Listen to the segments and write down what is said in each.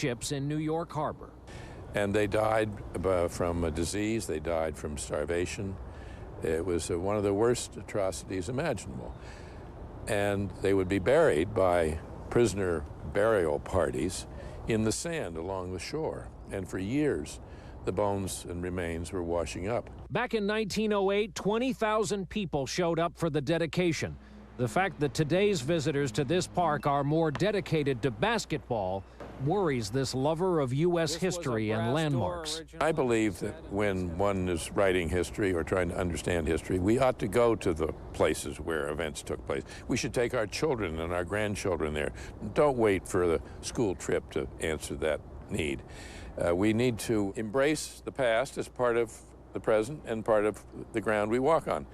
ships in New York Harbor. And they died from a disease, they died from starvation. It was one of the worst atrocities imaginable. And they would be buried by prisoner burial parties in the sand along the shore. And for years, the bones and remains were washing up. Back in 1908, 20,000 people showed up for the dedication. The fact that today's visitors to this park are more dedicated to basketball worries this lover of U.S. history and landmarks. I believe that when one is writing history or trying to understand history, we ought to go to the places where events took place. We should take our children and our grandchildren there. Don't wait for the school trip to answer that need. We need to embrace the past as part of the present and part of the ground we walk on.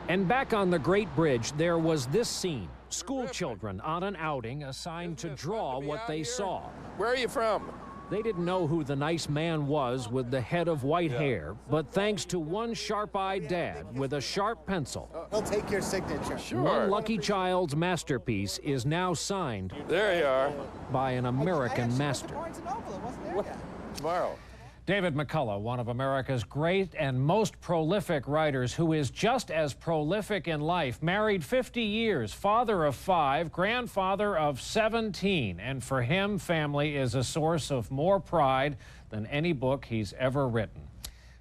And back on the Great Bridge, there was this scene. School children on an outing assigned to draw what they saw. Where are you from? They didn't know who the nice man was with the head of white hair, but thanks to one sharp-eyed dad with a sharp pencil, he'll take your signature. Sure. One lucky child's masterpiece is now signed There you are. by an American master. Tomorrow. David McCullough, one of America's great and most prolific writers, who is just as prolific in life, married 50 years, father of 5, grandfather of 17, and for him, family is a source of more pride than any book he's ever written.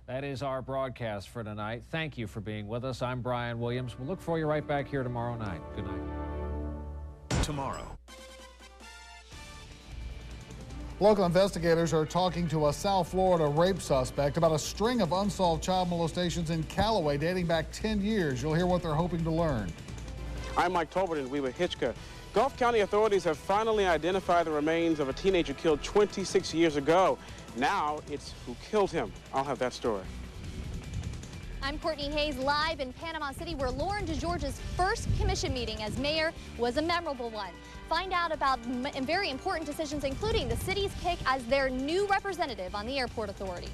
That is our broadcast for tonight. Thank you for being with us. I'm Brian Williams. We'll look for you right back here tomorrow night. Good night. Tomorrow. Local investigators are talking to a South Florida rape suspect about a string of unsolved child molestations in Callaway dating back 10 years. You'll hear what they're hoping to learn. I'm Mike Tolbert in WJHG. Gulf County authorities have finally identified the remains of a teenager killed 26 years ago. Now it's who killed him. I'll have that story. I'm Courtney Hayes, live in Panama City, where Lauren DeGeorge's first commission meeting as mayor was a memorable one. Find out about very important decisions, including the city's pick as their new representative on the airport authority.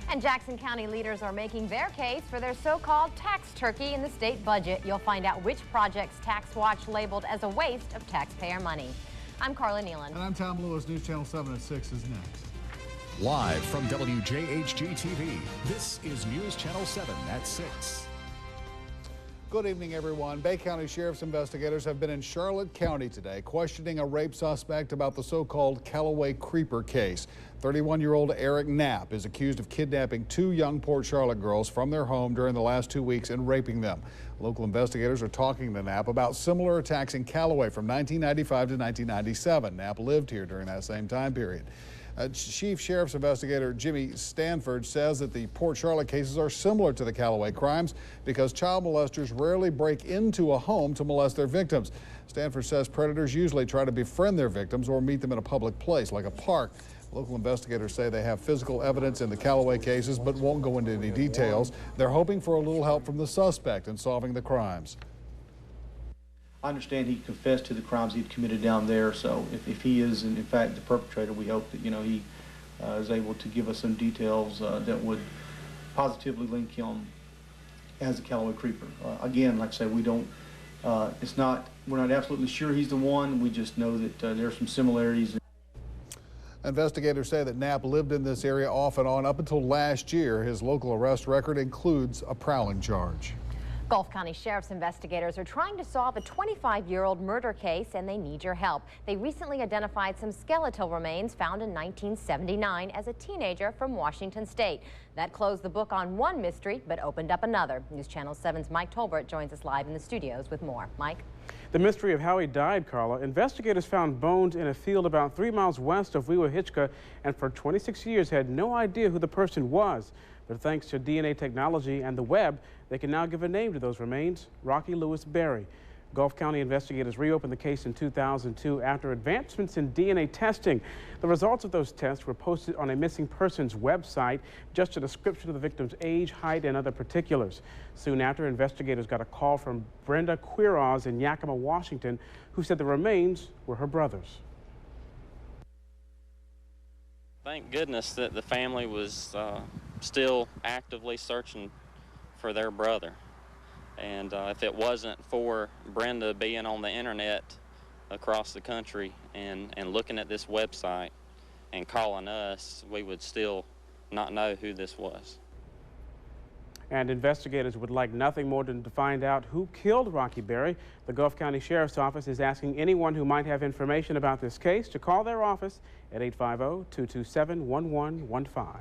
And Jackson County leaders are making their case for their so-called tax turkey in the state budget. You'll find out which projects Tax Watch labeled as a waste of taxpayer money. I'm Carla Nealon. And I'm Tom Lewis. News Channel 7 at 6 is next. Live from WJHG TV, this is News Channel 7 at 6. Good evening, everyone. Bay County Sheriff's investigators have been in Charlotte County today questioning a rape suspect about the so-called Callaway creeper case. 31-year-old Eric Knapp is accused of kidnapping 2 young Port Charlotte girls from their home during the last 2 weeks and raping them. Local investigators are talking to Knapp about similar attacks in Callaway from 1995 to 1997. Knapp lived here during that same time period. Chief Sheriff's Investigator Jimmy Stanford says that the Port Charlotte cases are similar to the Callaway crimes because child molesters rarely break into a home to molest their victims. Stanford says predators usually try to befriend their victims or meet them in a public place like a park. Local investigators say they have physical evidence in the Callaway cases but won't go into any details. They're hoping for a little help from the suspect in solving the crimes. I understand he confessed to the crimes he'd committed down there, so if he is in fact the perpetrator, we hope that he is able to give us some details that would positively link him as a Callaway creeper. Again, like I say, we don't. We're not absolutely sure he's the one. We just know that there are some similarities. Investigators say that Knapp lived in this area off and on up until last year. His local arrest record includes a prowling charge. Gulf County Sheriff's investigators are trying to solve a 25-year-old murder case, and they need your help. They recently identified some skeletal remains found in 1979 as a teenager from Washington State. That closed the book on one mystery, but opened up another. News Channel 7's Mike Tolbert joins us live in the studios with more. Mike? The mystery of how he died, Carla. Investigators found bones in a field about 3 miles west of WJHG, and for 26 years had no idea who the person was. But thanks to DNA technology and the web, they can now give a name to those remains, Rocky Lewis Berry. Gulf County investigators reopened the case in 2002 after advancements in DNA testing. The results of those tests were posted on a missing persons website, just a description of the victim's age, height, and other particulars. Soon after, investigators got a call from Brenda Quiroz in Yakima, Washington, who said the remains were her brother's. Thank goodness that the family was still actively searching for their brother. And if it wasn't for Brenda being on the internet across the country and looking at this website, and calling us, we would still not know who this was. And investigators would like nothing more than to find out who killed Rocky Berry. The Gulf County Sheriff's Office is asking anyone who might have information about this case to call their office at 850-227-1115.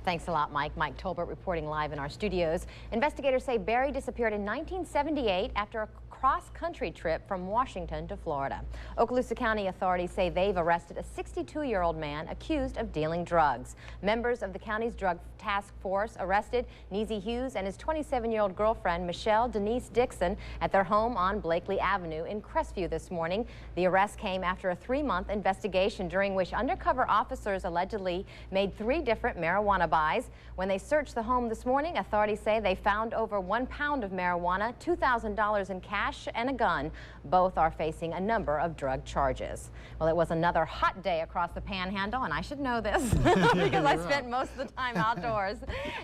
Thanks a lot, Mike. Mike Tolbert reporting live in our studios. Investigators say Berry disappeared in 1978 after a cross-country trip from Washington to Florida. Okaloosa County authorities say they've arrested a 62-year-old man accused of dealing drugs. Members of the county's drug task force arrested Neezy Hughes and his 27-year-old girlfriend, Michelle Denise Dixon, at their home on Blakely Avenue in Crestview this morning. The arrest came after a 3-month investigation during which undercover officers allegedly made 3 different marijuana buys. When they searched the home this morning, authorities say they found over 1 pound of marijuana, $2,000 in cash, and a gun. Both are facing a number of drug charges. Well, it was another hot day across the Panhandle, and I should know this because I spent most of the time outdoors.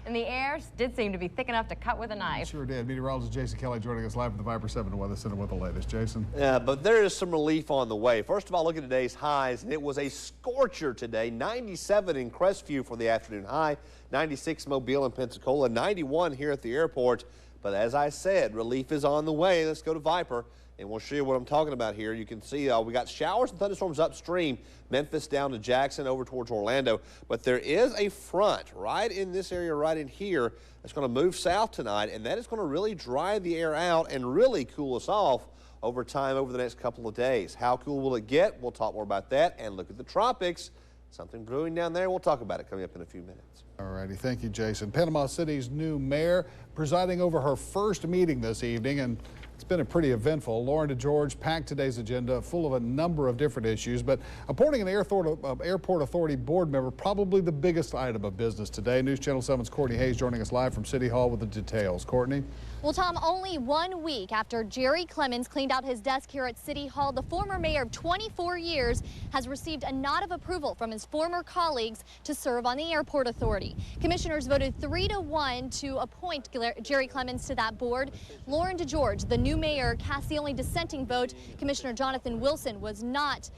And the air did seem to be thick enough to cut with a knife. Sure did. Meteorologist Jason Kelly joining us live from the Viper 7 Weather Center with the latest. Jason? Yeah, but there is some relief on the way. First of all, look at today's highs, and it was a scorcher today. 97 in Crestview for the afternoon high, 96 Mobile and Pensacola, 91 here at the airport. But as I said, relief is on the way. Let's go to Viper, and we'll show you what I'm talking about here. You can see we got showers and thunderstorms upstream, Memphis down to Jackson, over towards Orlando. But there is a front right in this area, right in here, that's going to move south tonight, and that is going to really dry the air out and really cool us off over time over the next couple of days. How cool will it get? We'll talk more about that and look at the tropics. Something brewing down there. We'll talk about it coming up in a few minutes. All righty. Thank you, Jason. Panama City's new mayor presiding over her first meeting this evening, and it's been a pretty eventful. Lauren DeGeorge packed today's agenda full of a number of different issues, but appointing an airport authority board member, probably the biggest item of business today. News Channel 7's Courtney Hayes joining us live from City Hall with the details. Courtney? Well, Tom, only 1 week after Jerry Clemens cleaned out his desk here at City Hall, the former mayor of 24 years has received a nod of approval from his former colleagues to serve on the airport authority. Commissioners voted 3-1 to appoint Jerry Clemens to that board. Lauren DeGeorge, the new mayor, cast the only dissenting vote. Commissioner Jonathan Wilson was not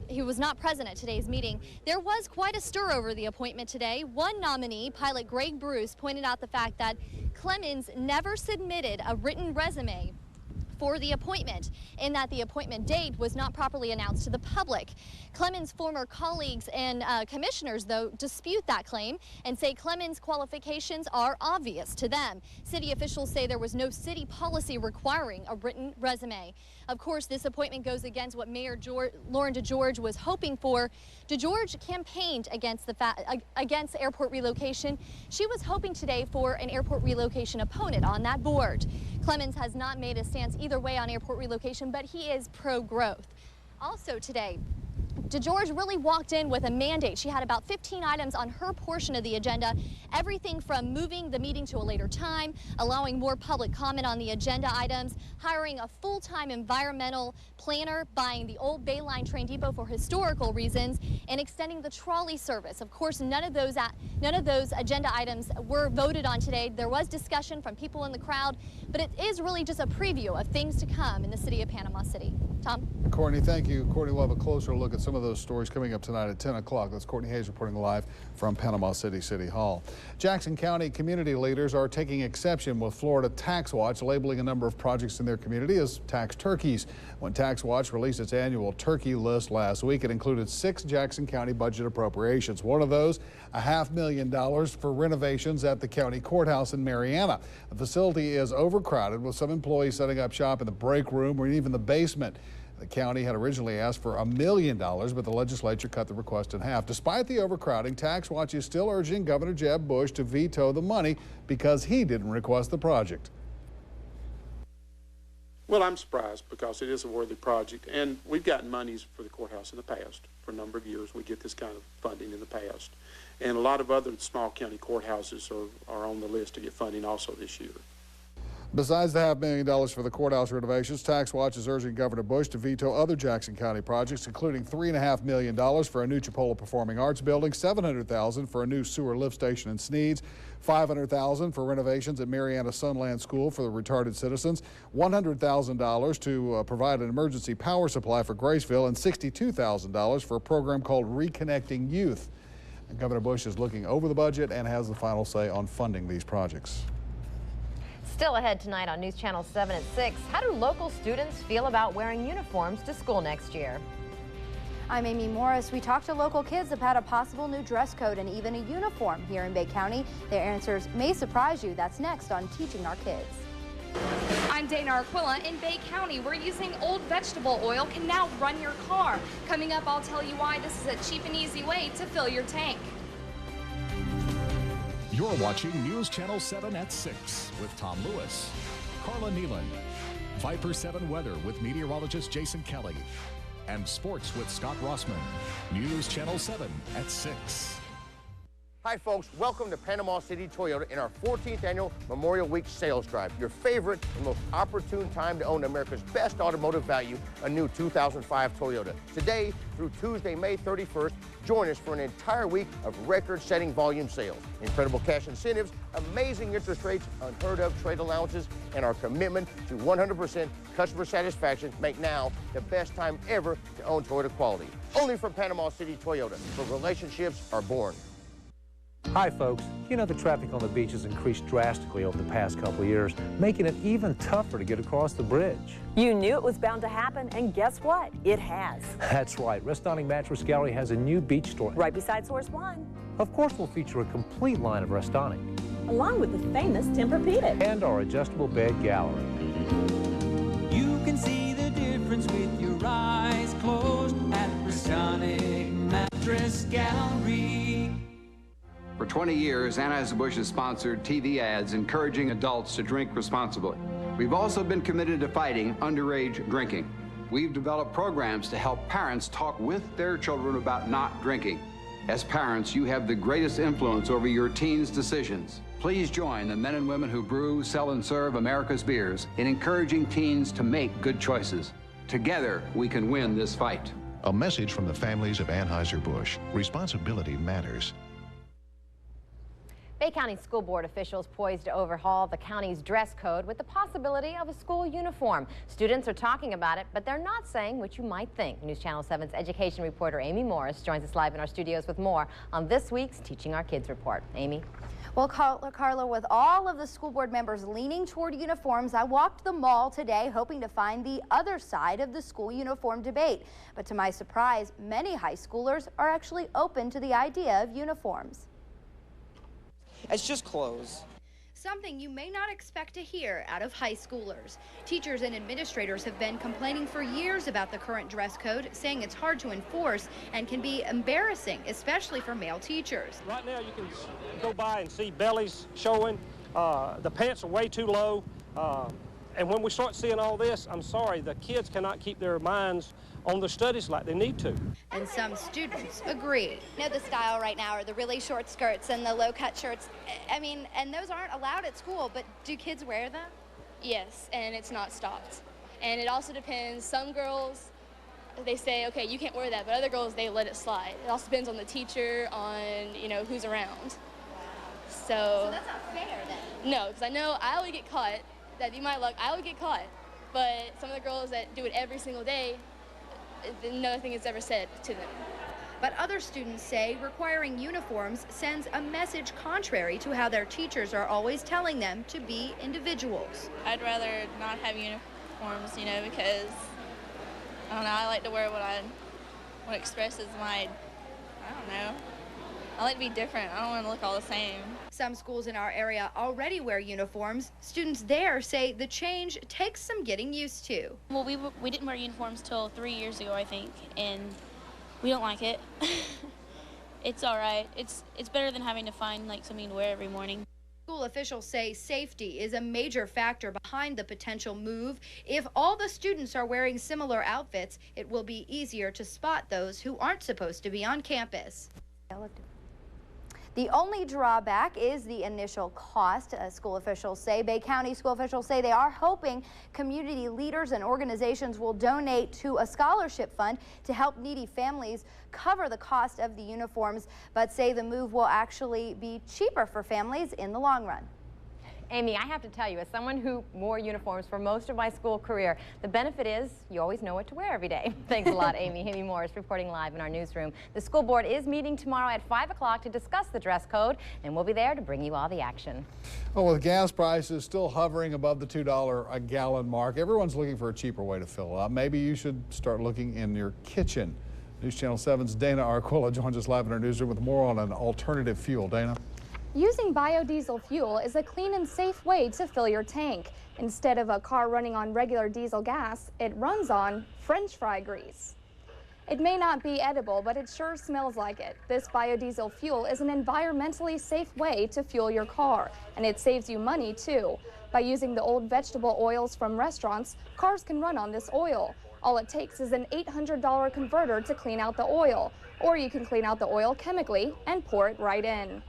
he was not present at today's meeting. There was quite a stir over the appointment today. One nominee, pilot Greg Bruce, pointed out the fact that Clemens never submitted a written resume for the appointment, and that the appointment date was not properly announced to the public. Clemens' former colleagues and commissioners, though, dispute that claim and say Clemens' qualifications are obvious to them. City officials say there was no city policy requiring a written resume. Of course, this appointment goes against what Mayor Lauren DeGeorge was hoping for. DeGeorge campaigned against against airport relocation. She was hoping today for an airport relocation opponent on that board. Clemens has not made a stance either way on airport relocation, but he is pro-growth. Also today, DeGeorge really walked in with a mandate. She had about 15 items on her portion of the agenda, everything from moving the meeting to a later time, allowing more public comment on the agenda items, hiring a full-time environmental planner, buying the old Bayline train depot for historical reasons, and extending the trolley service. Of course, none of those agenda items were voted on today. There was discussion from people in the crowd, but it is really just a preview of things to come in the city of Panama City. Tom? Courtney, thank you. Courtney, we'll have a closer look at some of those stories coming up tonight at 10 o'clock. That's Courtney Hayes reporting live from Panama City City Hall. Jackson County community leaders are taking exception with Florida Tax Watch labeling a number of projects in their community as tax turkeys. When Tax Watch released its annual turkey list last week, it included 6 Jackson County budget appropriations. One of those, $500,000 for renovations at the county courthouse in Marianna. The facility is overcrowded, with some employees setting up shop in the break room or even the basement. The county had originally asked for $1 million, but the legislature cut the request in half. Despite the overcrowding, Tax Watch is still urging Governor Jeb Bush to veto the money because he didn't request the project. Well, I'm surprised because it is a worthy project, and we've gotten monies for the courthouse in the past. For a number of years, we get this kind of funding in the past. And a lot of other small county courthouses are on the list to get funding also this year. Besides the $500 million for the courthouse renovations, Tax Watch is urging Governor Bush to veto other Jackson County projects, including $3.5 million for a new Chipola Performing Arts building, $700,000 for a new sewer lift station in Sneads, $500,000 for renovations at Mariana Sunland School for the retarded citizens, $100,000 to provide an emergency power supply for Graceville, and $62,000 for a program called Reconnecting Youth. And Governor Bush is looking over the budget and has the final say on funding these projects. Still ahead tonight on News Channel 7 at 6, how do local students feel about wearing uniforms to school next year? I'm Amy Morris. We talked to local kids about a possible new dress code and even a uniform here in Bay County. Their answers may surprise you. That's next on Teaching Our Kids. I'm Dana Aquila. In Bay County, where using old vegetable oil can now run your car. Coming up, I'll tell you why this is a cheap and easy way to fill your tank. You're watching News Channel 7 at 6 with Tom Lewis, Carla Nealon, Viper 7 Weather with meteorologist Jason Kelly, and Sports with Scott Rossman. News Channel 7 at 6. Hi folks, welcome to Panama City Toyota in our 14th annual Memorial Week sales drive. Your favorite and most opportune time to own America's best automotive value, a new 2005 Toyota. Today through Tuesday, May 31st, join us for an entire week of record-setting volume sales. Incredible cash incentives, amazing interest rates, unheard of trade allowances, and our commitment to 100% customer satisfaction make now the best time ever to own Toyota quality. Only from Panama City Toyota, where relationships are born. Hi folks, you know the traffic on the beach has increased drastically over the past couple of years, making it even tougher to get across the bridge. You knew it was bound to happen, and guess what? It has. That's right, Restonic Mattress Gallery has a new beach store. Right beside Source One. Of course we'll feature a complete line of Restonic. Along with the famous Tempur-Pedic. And our adjustable bed gallery. You can see the difference with your eyes closed at Restonic Mattress Gallery. For 20 years, Anheuser-Busch has sponsored TV ads encouraging adults to drink responsibly. We've also been committed to fighting underage drinking. We've developed programs to help parents talk with their children about not drinking. As parents, you have the greatest influence over your teens' decisions. Please join the men and women who brew, sell, and serve America's beers in encouraging teens to make good choices. Together, we can win this fight. A message from the families of Anheuser-Busch. Responsibility matters. Bay County School Board officials poised to overhaul the county's dress code with the possibility of a school uniform. Students are talking about it, but they're not saying what you might think. News Channel 7's education reporter Amy Morris joins us live in our studios with more on this week's Teaching Our Kids report. Amy? Well, Carla, with all of the school board members leaning toward uniforms, I walked the mall today hoping to find the other side of the school uniform debate. But to my surprise, many high schoolers are actually open to the idea of uniforms. It's just clothes. Something you may not expect to hear out of high schoolers. Teachers and administrators have been complaining for years about the current dress code, saying it's hard to enforce and can be embarrassing, especially for male teachers. Right now you can go by and see bellies showing, the pants are way too low, and when we start seeing all this, I'm sorry, the kids cannot keep their minds on their studies like they need to. And some students agree. You know, the style right now are the really short skirts and the low-cut shirts. I mean, and those aren't allowed at school, but do kids wear them? Yes, and it's not stopped. And it also depends. Some girls, they say, okay, you can't wear that, but other girls, they let it slide. It also depends on the teacher, on, you know, who's around. So that's not fair then? No, because I know I would get caught. That'd be my luck. I would get caught. But some of the girls that do it every single day, nothing is ever said to them. But other students say requiring uniforms sends a message contrary to how their teachers are always telling them to be individuals. I'd rather not have uniforms, you know, because, I don't know, I like to wear what expresses my, I don't know, I like to be different. I don't want to look all the same. Some schools in our area already wear uniforms. Students there say the change takes some getting used to. Well, we didn't wear uniforms till 3 years ago, I think, and we don't like it. It's all right. It's better than having to find like something to wear every morning. School officials say safety is a major factor behind the potential move. If all the students are wearing similar outfits, it will be easier to spot those who aren't supposed to be on campus. The only drawback is the initial cost. School officials say, Bay County school officials say they are hoping community leaders and organizations will donate to a scholarship fund to help needy families cover the cost of the uniforms, but say the move will actually be cheaper for families in the long run. Amy, I have to tell you, as someone who wore uniforms for most of my school career, the benefit is you always know what to wear every day. Thanks a lot, Amy. Amy Morris reporting live in our newsroom. The school board is meeting tomorrow at 5 o'clock to discuss the dress code, and we'll be there to bring you all the action. Well, with gas prices still hovering above the $2 a gallon mark, everyone's looking for a cheaper way to fill up. Maybe you should start looking in your kitchen. News Channel 7's Dana Arquilla joins us live in our newsroom with more on an alternative fuel. Dana? Using biodiesel fuel is a clean and safe way to fill your tank. Instead of a car running on regular diesel gas, it runs on French fry grease. It may not be edible, but it sure smells like it. This biodiesel fuel is an environmentally safe way to fuel your car, and it saves you money too. By using the old vegetable oils from restaurants, cars can run on this oil. All it takes is an $800 converter to clean out the oil, or you can clean out the oil chemically and pour it right in.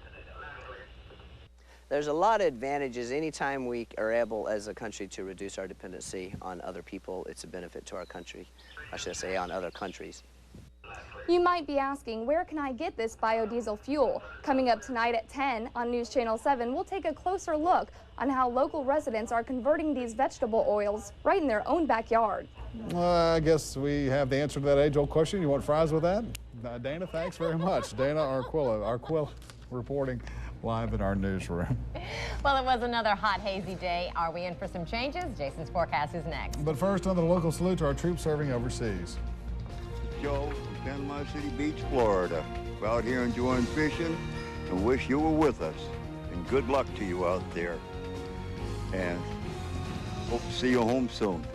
There's a lot of advantages. Anytime we are able as a country to reduce our dependency on other people, it's a benefit to our country. I should say on other countries. You might be asking, where can I get this biodiesel fuel? Coming up tonight at 10 on News Channel 7, we'll take a closer look on how local residents are converting these vegetable oils right in their own backyard. I guess we have the answer to that age-old question. You want fries with that? Dana, thanks very much. Dana Arquilla reporting live in our newsroom. Well, it was another hot, hazy day. Are we in for some changes? Jason's forecast is next. But first, another local salute to our troops serving overseas. Joe from Panama City Beach, Florida. We're out here enjoying fishing and wish you were with us. And good luck to you out there. And hope to see you home soon.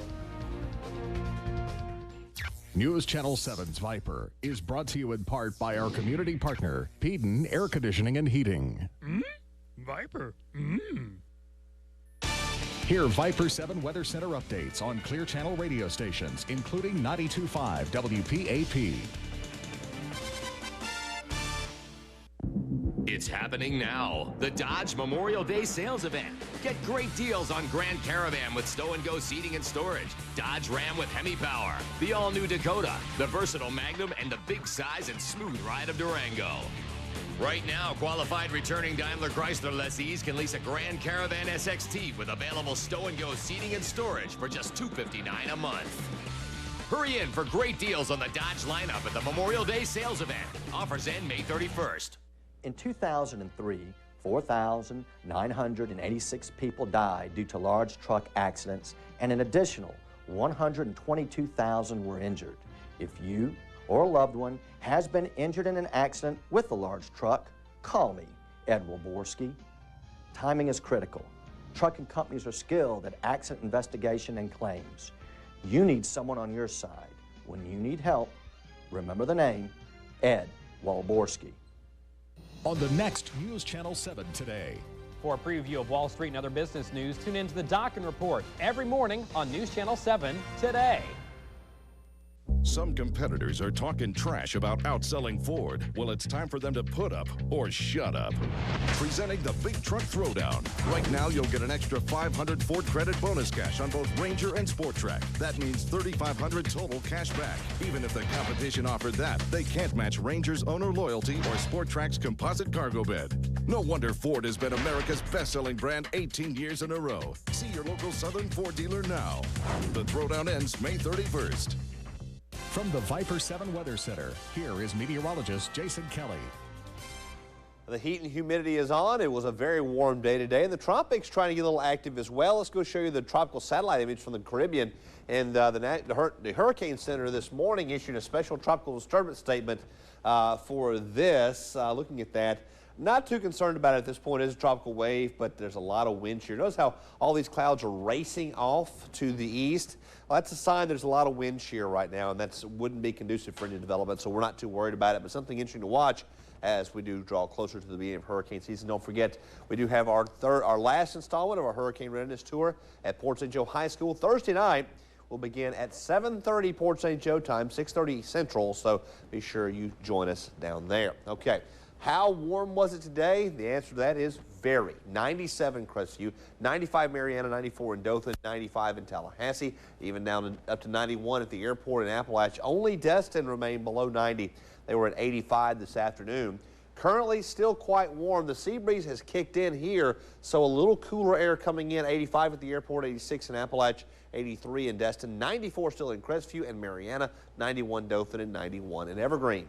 News Channel 7's Viper is brought to you in part by our community partner, Peden Air Conditioning and Heating. Viper. Hear Viper 7 Weather Center updates on Clear Channel radio stations, including 92.5 WPAP. It's happening now. The Dodge Memorial Day sales event. Get great deals on Grand Caravan with Stow and Go seating and storage, Dodge Ram with Hemi Power, the all-new Dakota, the versatile Magnum, and the big size and smooth ride of Durango. Right now, qualified returning Daimler Chrysler lessees can lease a Grand Caravan SXT with available Stow and Go seating and storage for just $259 a month. Hurry in for great deals on the Dodge lineup at the Memorial Day sales event. Offers end May 31st. In 2003, 4,986 people died due to large truck accidents, and an additional 122,000 were injured. If you or a loved one has been injured in an accident with a large truck, call me, Ed Wilborski. Timing is critical. Trucking companies are skilled at accident investigation and claims. You need someone on your side. When you need help, remember the name, Ed Wilborski. On the next News Channel 7 today. For a preview of Wall Street and other business news, tune in to the Dockin Report every morning on News Channel 7 today. Some competitors are talking trash about outselling Ford. Well, it's time for them to put up or shut up. Presenting the Big Truck Throwdown. Right now, you'll get an extra $500 Ford credit bonus cash on both Ranger and Sport Track. That means $3,500 total cash back. Even if the competition offered that, they can't match Ranger's owner loyalty or Sport Track's composite cargo bed. No wonder Ford has been America's best-selling brand 18 years in a row. See your local Southern Ford dealer now. The throwdown ends May 31st. From the Viper 7 Weather Center, here is meteorologist Jason Kelly. The heat and humidity is on. It was a very warm day today, and the tropics trying to get a little active as well. Let's go show you the tropical satellite image from the Caribbean. And the Hurricane Center this morning issued a special tropical disturbance statement for this. Looking at that, not too concerned about it at this point. It is a tropical wave, but there's a lot of wind shear. Notice how all these clouds are racing off to the east. Well, that's a sign there's a lot of wind shear right now, and that wouldn't be conducive for any development, so we're not too worried about it. But something interesting to watch as we do draw closer to the beginning of hurricane season. Don't forget, we do have our last installment of our Hurricane Readiness Tour at Port St. Joe High School. Thursday night will begin at 7:30 Port St. Joe time, 6:30 Central, so be sure you join us down there. Okay. How warm was it today? The answer to that is very. 97 Crestview, 95 Mariana, 94 in Dothan, 95 in Tallahassee, even down up to 91 at the airport in Appalachia. Only Destin remained below 90. They were at 85 this afternoon. Currently still quite warm. The sea breeze has kicked in here, so a little cooler air coming in. 85 at the airport, 86 in Appalachia, 83 in Destin, 94 still in Crestview and Mariana, 91 Dothan, and 91 in Evergreen.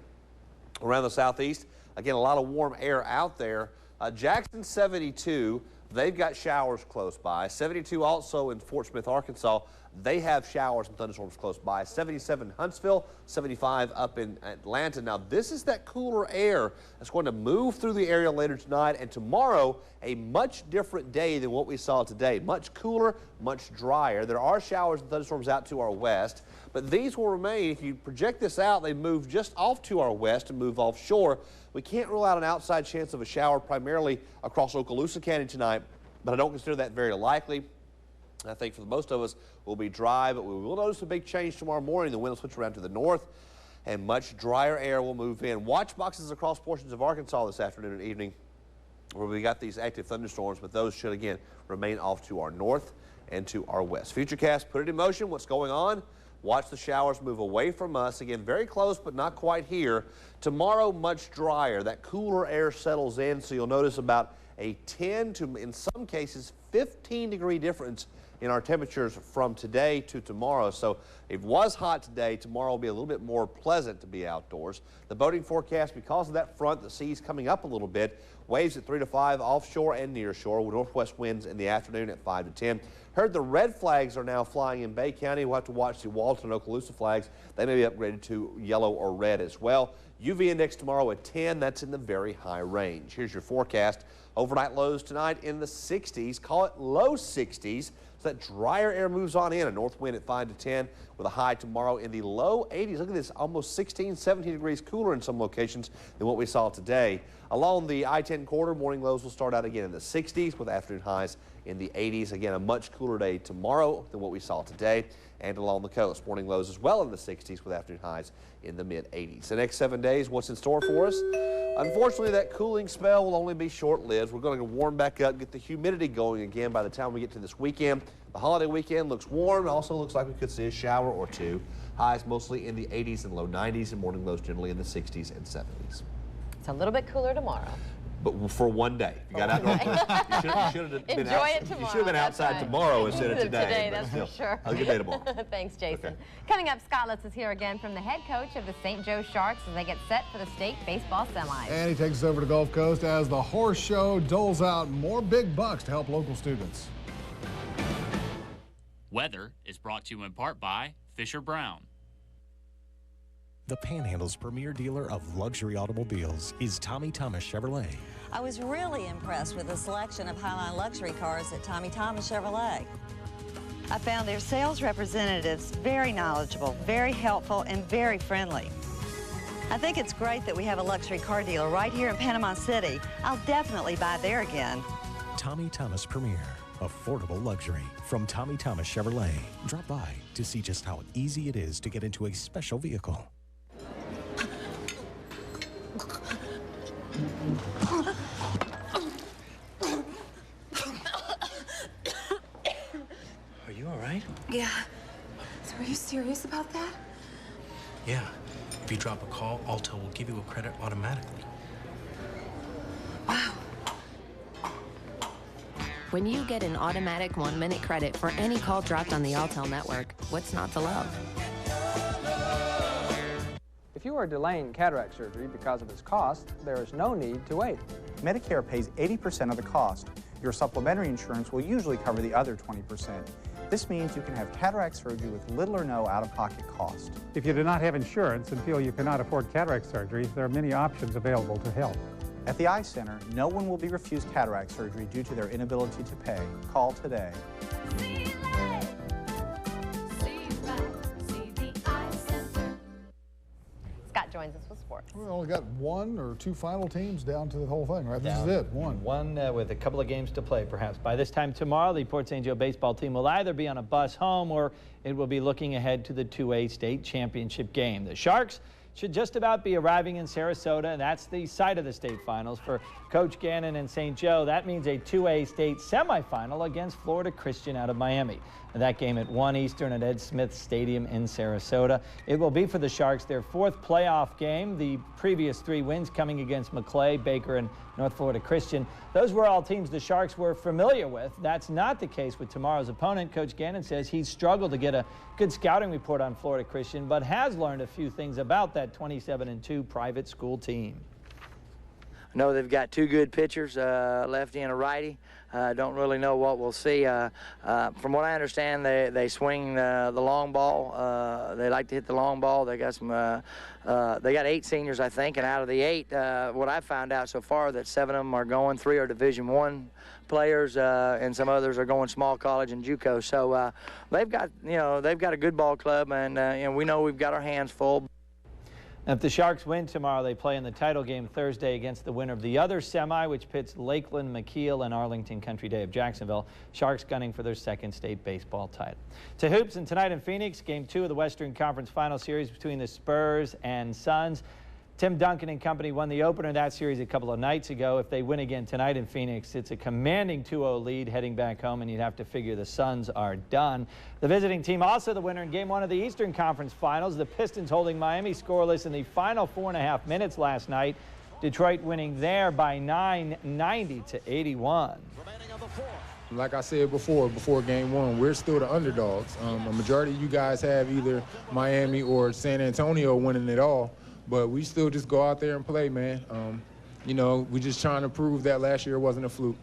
Around the southeast, again, a lot of warm air out there. Jackson 72, they've got showers close by. 72 also in Fort Smith, Arkansas. They have showers and thunderstorms close by. 77 in Huntsville, 75 up in Atlanta. Now, this is that cooler air that's going to move through the area later tonight, and tomorrow, a much different day than what we saw today. Much cooler, much drier. There are showers and thunderstorms out to our west, but these will remain. If you project this out, they move just off to our west and move offshore. We can't rule out an outside chance of a shower primarily across Okaloosa County tonight, but I don't consider that very likely. I think for most of us, we'll be dry, but we will notice a big change tomorrow morning. The wind will switch around to the north, and much drier air will move in. Watch boxes across portions of Arkansas this afternoon and evening, where we got these active thunderstorms, but those should, again, remain off to our north and to our west. Futurecast, put it in motion. What's going on? Watch the showers move away from us. Again, very close, but not quite here. Tomorrow, much drier. That cooler air settles in, so you'll notice about a 10 to, in some cases, 15-degree difference in our temperatures from today to tomorrow. So it was hot today. Tomorrow will be a little bit more pleasant to be outdoors. The boating forecast, because of that front, the sea's coming up a little bit. Waves at 3 to 5 offshore and near shore. Northwest winds in the afternoon at 5 to 10. Heard the red flags are now flying in Bay County. We'll have to watch the Walton and Okaloosa flags. They may be upgraded to yellow or red as well. UV index tomorrow at 10. That's in the very high range. Here's your forecast. Overnight lows tonight in the 60s. Call it low 60s. So that drier air moves on in. A north wind at 5 to 10 with a high tomorrow in the low 80s. Look at this, almost 16, 17 degrees cooler in some locations than what we saw today. Along the I-10 corridor, morning lows will start out again in the 60s with afternoon highs in the 80s. Again, a much cooler day tomorrow than what we saw today. And along the coast, morning lows as well in the 60s with afternoon highs in the mid-80s. The next 7 days, what's in store for us? Unfortunately, that cooling spell will only be short-lived. We're going to warm back up, get the humidity going again by the time we get to this weekend. The holiday weekend looks warm. It also looks like we could see a shower or two. Highs mostly in the 80s and low 90s, and morning lows generally in the 60s and 70s. It's a little bit cooler tomorrow. But for one day. You got out. You should have been Enjoy it tomorrow. You should have been outside tomorrow instead of today. Today, that's for sure. Have a good day tomorrow. Thanks, Jason. Okay. Coming up, Scott Litz is here again from the head coach of the St. Joe Sharks as they get set for the state baseball semis. And he takes us over to Gulf Coast as the horse show doles out more big bucks to help local students. Weather is brought to you in part by Fisher Brown. The Panhandle's premier dealer of luxury automobiles is Tommy Thomas Chevrolet. I was really impressed with the selection of Highline luxury cars at Tommy Thomas Chevrolet. I found their sales representatives very knowledgeable, very helpful, and very friendly. I think it's great that we have a luxury car dealer right here in Panama City. I'll definitely buy there again. Tommy Thomas Premier, affordable luxury from Tommy Thomas Chevrolet. Drop by to see just how easy it is to get into a special vehicle. Are you all right? Yeah. So are you serious about that? Yeah. If you drop a call, Alto will give you a credit automatically. Wow. When you get an automatic 1-minute credit for any call dropped on the Altel network, what's not to love? If you are delaying cataract surgery because of its cost, there is no need to wait. Medicare pays 80% of the cost. Your supplementary insurance will usually cover the other 20%. This means you can have cataract surgery with little or no out-of-pocket cost. If you do not have insurance and feel you cannot afford cataract surgery, there are many options available to help. At the Eye Center, no one will be refused cataract surgery due to their inability to pay. Call today. Scott joins us with sports. We only got 1 or 2 final teams down to the whole thing, right? This is it, one. One with a couple of games to play, perhaps. By this time tomorrow, the Port St. Joe baseball team will either be on a bus home or it will be looking ahead to the 2A state championship game. The Sharks should just about be arriving in Sarasota, and that's the site of the state finals for Coach Gannon and St. Joe. That means a 2A state semifinal against Florida Christian out of Miami. And that game at 1 Eastern at Ed Smith Stadium in Sarasota. It will be for the Sharks their 4th playoff game. The previous 3 wins coming against Maclay, Baker, and North Florida Christian. Those were all teams the Sharks were familiar with. That's not the case with tomorrow's opponent. Coach Gannon says he's struggled to get a good scouting report on Florida Christian, but has learned a few things about that 27-2 private school team. I know they've got 2 good pitchers, a lefty and a righty. Don't really know what we'll see. From what I understand, they swing the long ball. They like to hit the long ball. They got some. They got 8 seniors, I think, and out of the 8, what I found out so far, that 7 of them are going. 3 are Division I players, and some others are going small college and JUCO. So they've got, they've got a good ball club, and we know we've got our hands full. If the Sharks win tomorrow, they play in the title game Thursday against the winner of the other semi, which pits Lakeland, McKeel, and Arlington Country Day of Jacksonville. Sharks gunning for their 2nd state baseball title. To hoops, and tonight in Phoenix, Game 2 of the Western Conference Final Series between the Spurs and Suns. Tim Duncan and company won the opener of that series a couple of nights ago. If they win again tonight in Phoenix, it's a commanding 2-0 lead heading back home, and you'd have to figure the Suns are done. The visiting team also the winner in Game 1 of the Eastern Conference Finals. The Pistons holding Miami scoreless in the final 4.5 minutes last night. Detroit winning there by 9, 90-81. Like I said before Game 1, we're still the underdogs. A majority of you guys have either Miami or San Antonio winning it all. But we still just go out there and play, man. We're just trying to prove that last year wasn't a fluke.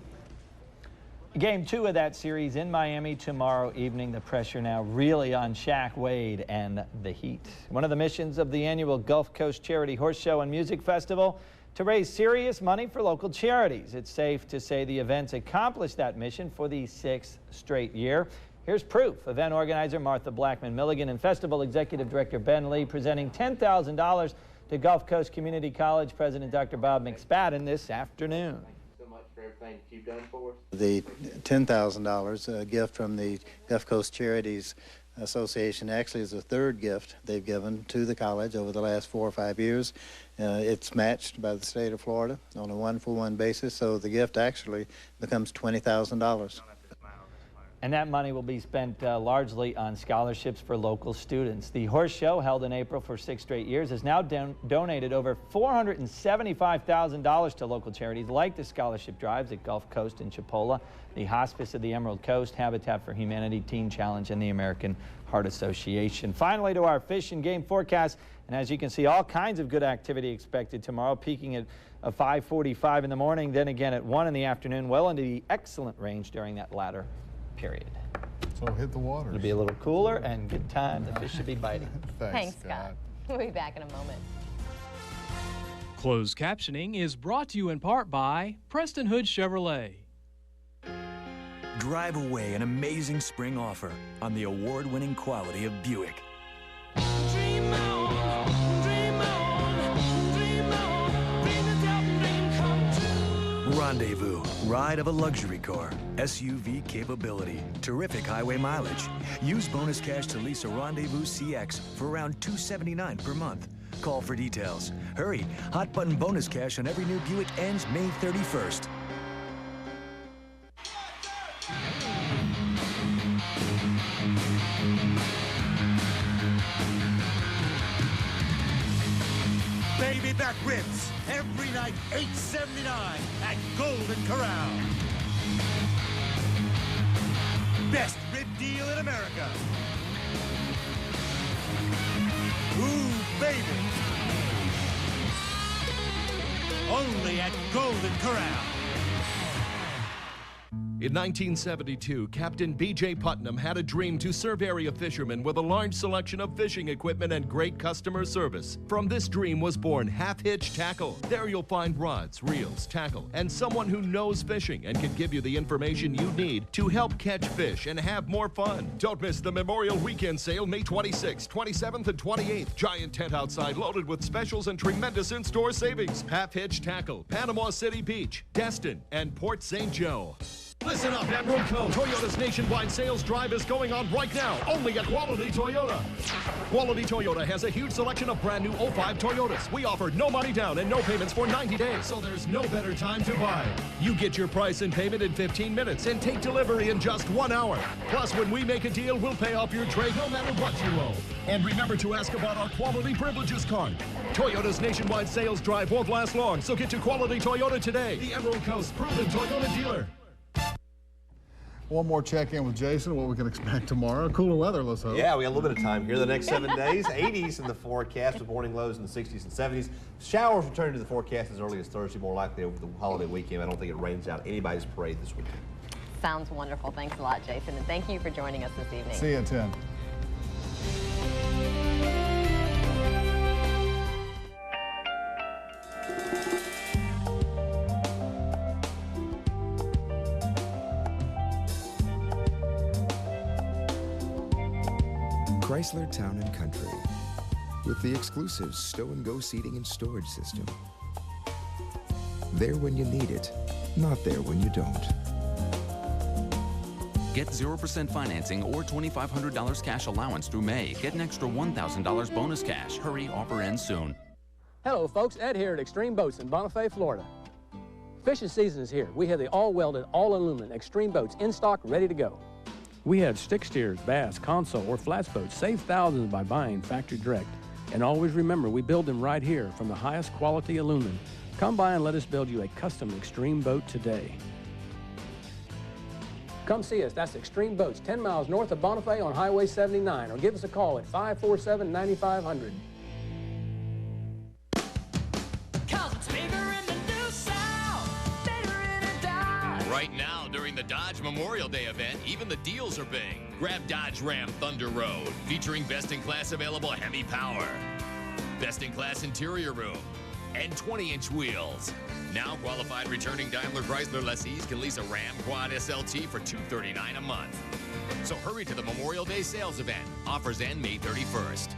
Game 2 of that series in Miami tomorrow evening. The pressure now really on Shaq Wade and the Heat. One of the missions of the annual Gulf Coast Charity Horse Show and Music Festival to raise serious money for local charities. It's safe to say the events accomplished that mission for the 6th straight year. Here's proof. Event organizer Martha Blackman Milligan and Festival Executive Director Ben Lee presenting $10,000 to Gulf Coast Community College President Dr. Bob McSpadden this afternoon. So much for everything that you've done for us. The $10,000 gift from the Gulf Coast Charities Association actually is the 3rd gift they've given to the college over the last 4 or 5 years. It's matched by the state of Florida on a 1-for-1 basis, so the gift actually becomes $20,000. And that money will be spent largely on scholarships for local students. The horse show, held in April for 6 straight years, has now donated over $475,000 to local charities like the scholarship drives at Gulf Coast and Chipola, the Hospice of the Emerald Coast, Habitat for Humanity, Teen Challenge, and the American Heart Association. Finally, to our fish and game forecast. And as you can see, all kinds of good activity expected tomorrow, peaking at 5:45 in the morning, then again at 1 in the afternoon, well into the excellent range during that latter period. So hit the water. It'll be a little cooler and good time. The fish should be biting. Thanks, Scott. We'll be back in a moment. Closed captioning is brought to you in part by Preston Hood Chevrolet. Drive away an amazing spring offer on the award-winning quality of Buick. Dream on, dream on, dream on, dream it out and dream come true. Rendezvous, ride of a luxury car, SUV capability, terrific highway mileage. Use bonus cash to lease a Rendezvous CX for around $279 per month. Call for details. Hurry, hot button bonus cash on every new Buick ends May 31st. Baby back ribs, every night $8.79 at Golden Corral. Best rib deal in America. Ooh, baby. Only at Golden Corral. In 1972, Captain B.J. Putnam had a dream to serve area fishermen with a large selection of fishing equipment and great customer service. From this dream was born Half-Hitch Tackle. There you'll find rods, reels, tackle, and someone who knows fishing and can give you the information you need to help catch fish and have more fun. Don't miss the Memorial Weekend Sale May 26th, 27th, and 28th. Giant tent outside loaded with specials and tremendous in-store savings. Half-Hitch Tackle, Panama City Beach, Destin, and Port St. Joe. Listen up, Emerald Co. Toyota's nationwide sales drive is going on right now, only at Quality Toyota. Quality Toyota has a huge selection of brand new 05 Toyotas. We offer no money down and no payments for 90 days, so there's no better time to buy. You get your price and payment in 15 minutes and take delivery in just 1 hour. Plus, when we make a deal, we'll pay off your trade no matter what you owe. And remember to ask about our Quality Privileges card. Toyota's nationwide sales drive won't last long, so get to Quality Toyota today, the Emerald Coast's proven Toyota dealer. One more check-in with Jason, what we can expect tomorrow. Cooler weather, let's hope. Yeah, we got a little bit of time here the next 7 days. 80s in the forecast with morning lows in the 60s and 70s. Showers returning to the forecast as early as Thursday, more likely over the holiday weekend. I don't think it rains out anybody's parade this weekend. Sounds wonderful. Thanks a lot, Jason, and thank you for joining us this evening. See you at 10. Chrysler Town & Country, with the exclusive stow-and-go seating and storage system. There when you need it, not there when you don't. Get 0% financing or $2,500 cash allowance through May. Get an extra $1,000 bonus cash. Hurry, offer ends soon. Hello folks, Ed here at Extreme Boats in Bonifay, Florida. Fishing season is here. We have the all-welded, all-aluminum Extreme Boats in stock, ready to go. We have stick steers, bass, console, or flats boats. Save thousands by buying factory direct. And always remember, we build them right here from the highest quality aluminum. Come by and let us build you a custom Extreme boat today. Come see us. That's Extreme Boats, 10 miles north of Bonifay on Highway 79, or give us a call at 547-9500. Right now, during the Dodge Memorial Day event, even the deals are big. Grab Dodge Ram Thunder Road, featuring best-in-class available Hemi power, best-in-class interior room, and 20-inch wheels. Now, qualified returning Daimler Chrysler lessees can lease a Ram Quad SLT for $239 a month. So hurry to the Memorial Day sales event. Offers end May 31st.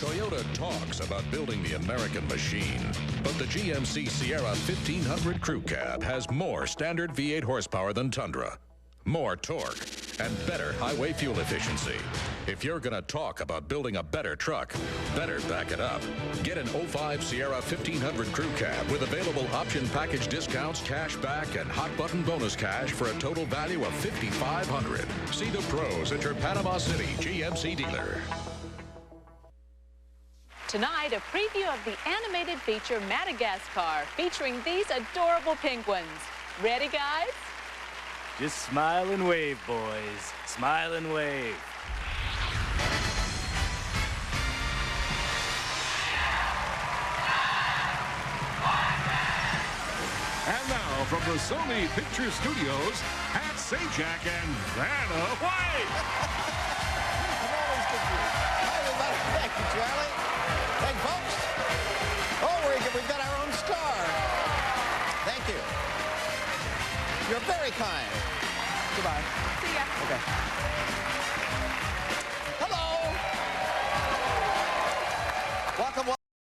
Toyota talks about building the American machine, but the GMC Sierra 1500 Crew Cab has more standard V8 horsepower than Tundra, more torque, and better highway fuel efficiency. If you're going to talk about building a better truck, better back it up. Get an 05 Sierra 1500 Crew Cab with available option package discounts, cash back, and hot button bonus cash for a total value of $5,500. See the pros at your Panama City GMC dealer. Tonight, a preview of the animated feature Madagascar, featuring these adorable penguins. Ready, guys? Just smile and wave, boys. Smile and wave. And now, from the Sony Picture Studios, Pat Sajak and Vanna White. Hi, everybody. Thank you, Charlie. Thank you, folks. Oh, we've got our own star. Thank you. You're very kind. Goodbye. See ya. Okay.